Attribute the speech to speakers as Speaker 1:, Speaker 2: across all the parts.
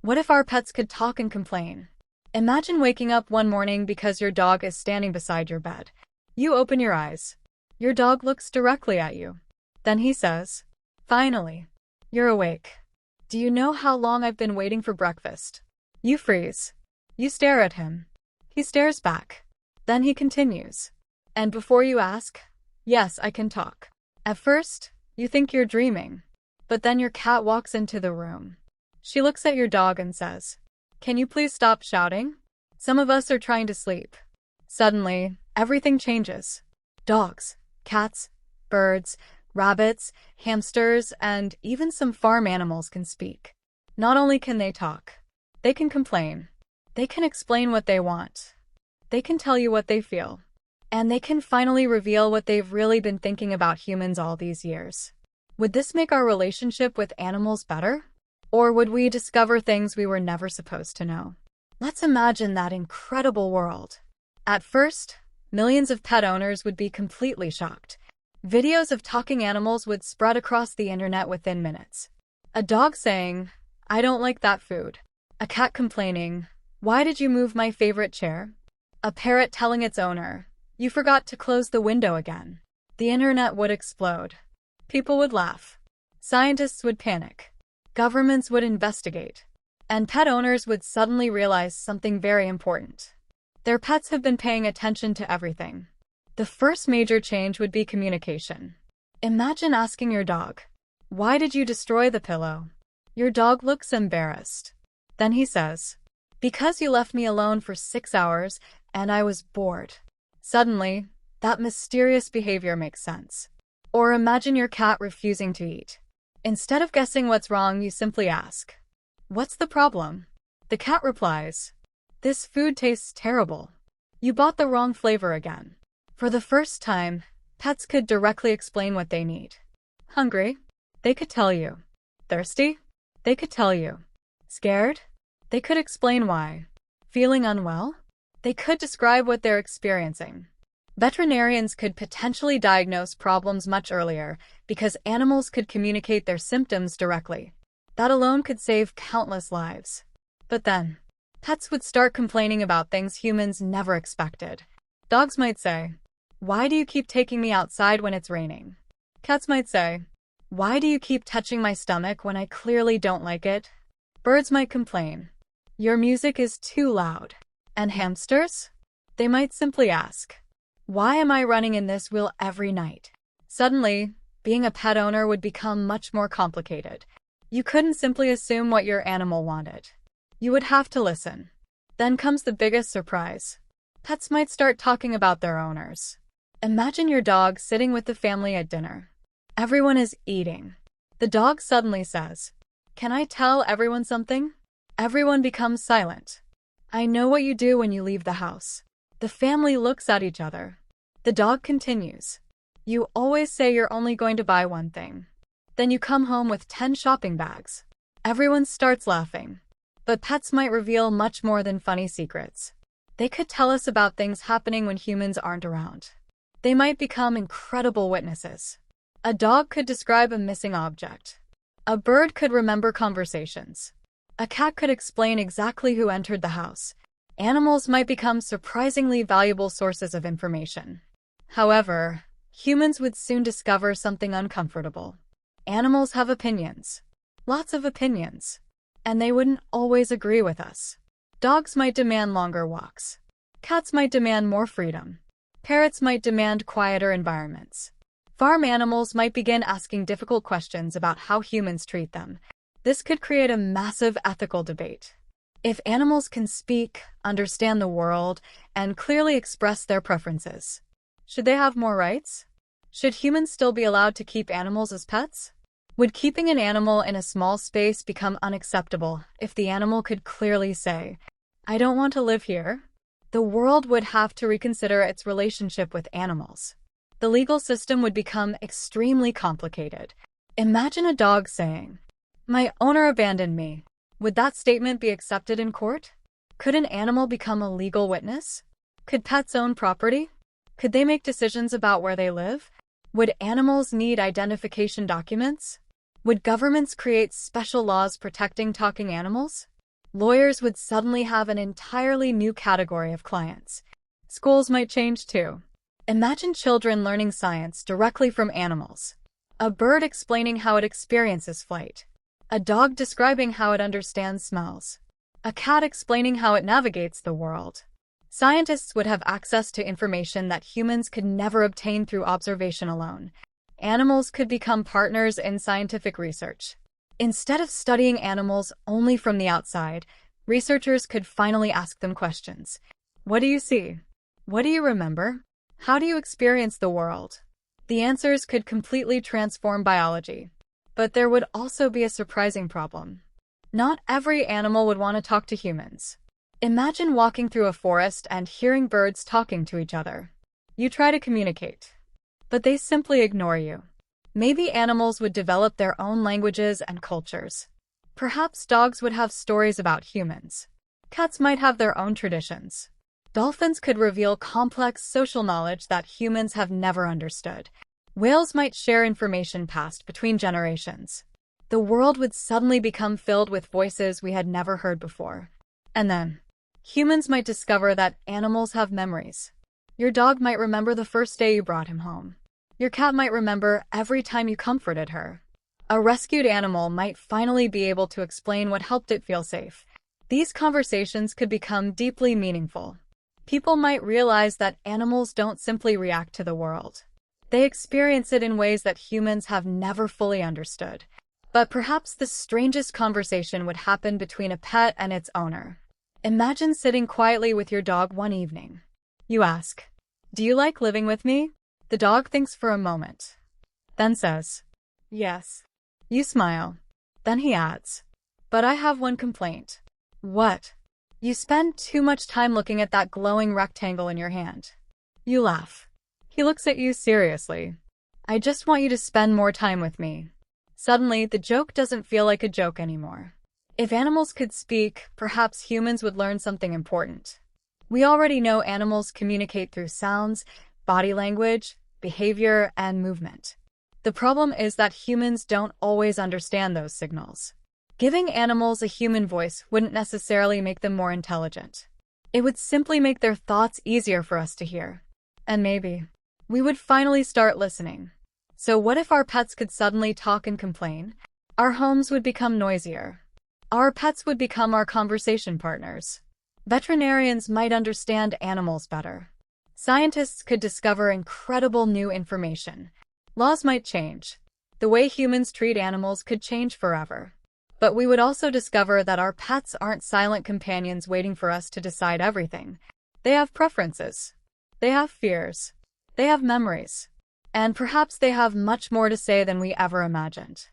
Speaker 1: What if our pets could talk and complain? Imagine waking up one morning because your dog is standing beside your bed. You open your eyes. Your dog looks directly at you. Then he says, "Finally, you're awake. Do you know how long I've been waiting for breakfast?" You freeze. You stare at him. He stares back. Then he continues. And before you ask, "Yes, I can talk." At first, you think you're dreaming. But then your cat walks into the room. She looks at your dog and says, "Can you please stop shouting? Some of us are trying to sleep." Suddenly, everything changes. Dogs, cats, birds, rabbits, hamsters, and even some farm animals can speak. Not only can they talk, they can complain. They can explain what they want. They can tell you what they feel. And they can finally reveal what they've really been thinking about humans all these years. Would this make our relationship with animals better? Or would we discover things we were never supposed to know? Let's imagine that incredible world. At first, millions of pet owners would be completely shocked. Videos of talking animals would spread across the internet within minutes. A dog saying, "I don't like that food." A cat complaining, "Why did you move my favorite chair?" A parrot telling its owner, "You forgot to close the window again." The internet would explode. People would laugh. Scientists would panic. Governments would investigate. And pet owners would suddenly realize something very important. Their pets have been paying attention to everything. The first major change would be communication. Imagine asking your dog, "Why did you destroy the pillow?" Your dog looks embarrassed. Then he says, "Because you left me alone for 6 hours and I was bored." Suddenly, that mysterious behavior makes sense. Or imagine your cat refusing to eat. Instead of guessing what's wrong, you simply ask, "What's the problem?" The cat replies, "This food tastes terrible. You bought the wrong flavor again." For the first time, pets could directly explain what they need. Hungry? They could tell you. Thirsty? They could tell you. Scared? They could explain why. Feeling unwell? They could describe what they're experiencing. Veterinarians could potentially diagnose problems much earlier because animals could communicate their symptoms directly. That alone could save countless lives. But then, pets would start complaining about things humans never expected. Dogs might say, "Why do you keep taking me outside when it's raining?" Cats might say, "Why do you keep touching my stomach when I clearly don't like it?" Birds might complain, "Your music is too loud." And hamsters? They might simply ask, "Why am I running in this wheel every night?" Suddenly, being a pet owner would become much more complicated. You couldn't simply assume what your animal wanted. You would have to listen. Then comes the biggest surprise. Pets might start talking about their owners. Imagine your dog sitting with the family at dinner. Everyone is eating. The dog suddenly says, "Can I tell everyone something?" Everyone becomes silent. "I know what you do when you leave the house." The family looks at each other. The dog continues, "You always say you're only going to buy one thing. Then you come home with 10 shopping bags." Everyone starts laughing. But pets might reveal much more than funny secrets. They could tell us about things happening when humans aren't around. They might become incredible witnesses. A dog could describe a missing object. A bird could remember conversations. A cat could explain exactly who entered the house. Animals might become surprisingly valuable sources of information. However, humans would soon discover something uncomfortable. Animals have opinions. Lots of opinions. And they wouldn't always agree with us. Dogs might demand longer walks. Cats might demand more freedom. Parrots might demand quieter environments. Farm animals might begin asking difficult questions about how humans treat them. This could create a massive ethical debate. If animals can speak, understand the world, and clearly express their preferences, should they have more rights? Should humans still be allowed to keep animals as pets? Would keeping an animal in a small space become unacceptable if the animal could clearly say, "I don't want to live here"? The world would have to reconsider its relationship with animals. The legal system would become extremely complicated. Imagine a dog saying, "My owner abandoned me." Would that statement be accepted in court? Could an animal become a legal witness? Could pets own property? Could they make decisions about where they live? Would animals need identification documents? Would governments create special laws protecting talking animals? Lawyers would suddenly have an entirely new category of clients. Schools might change too. Imagine children learning science directly from animals. A bird explaining how it experiences flight. A dog describing how it understands smells. A cat explaining how it navigates the world. Scientists would have access to information that humans could never obtain through observation alone. Animals could become partners in scientific research. Instead of studying animals only from the outside, researchers could finally ask them questions. What do you see? What do you remember? How do you experience the world? The answers could completely transform biology. But there would also be a surprising problem. Not every animal would want to talk to humans. Imagine walking through a forest and hearing birds talking to each other. You try to communicate, but they simply ignore you. Maybe animals would develop their own languages and cultures. Perhaps dogs would have stories about humans. Cats might have their own traditions. Dolphins could reveal complex social knowledge that humans have never understood. Whales might share information passed between generations. The world would suddenly become filled with voices we had never heard before. And then, humans might discover that animals have memories. Your dog might remember the first day you brought him home. Your cat might remember every time you comforted her. A rescued animal might finally be able to explain what helped it feel safe. These conversations could become deeply meaningful. People might realize that animals don't simply react to the world. They experience it in ways that humans have never fully understood. But perhaps the strangest conversation would happen between a pet and its owner. Imagine sitting quietly with your dog one evening. You ask, "Do you like living with me?" The dog thinks for a moment, then says, "Yes." You smile. Then he adds, "But I have one complaint." "What?" "You spend too much time looking at that glowing rectangle in your hand." You laugh. He looks at you seriously. "I just want you to spend more time with me." Suddenly, the joke doesn't feel like a joke anymore. If animals could speak, perhaps humans would learn something important. We already know animals communicate through sounds, body language, behavior, and movement. The problem is that humans don't always understand those signals. Giving animals a human voice wouldn't necessarily make them more intelligent. It would simply make their thoughts easier for us to hear. And maybe we would finally start listening. So what if our pets could suddenly talk and complain? Our homes would become noisier. Our pets would become our conversation partners. Veterinarians might understand animals better. Scientists could discover incredible new information. Laws might change. The way humans treat animals could change forever. But we would also discover that our pets aren't silent companions waiting for us to decide everything. They have preferences. They have fears. They have memories. And perhaps they have much more to say than we ever imagined.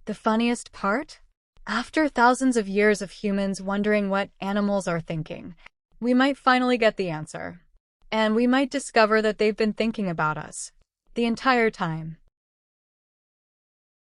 Speaker 1: The funniest part? After thousands of years of humans wondering what animals are thinking, we might finally get the answer. And we might discover that they've been thinking about us the entire time.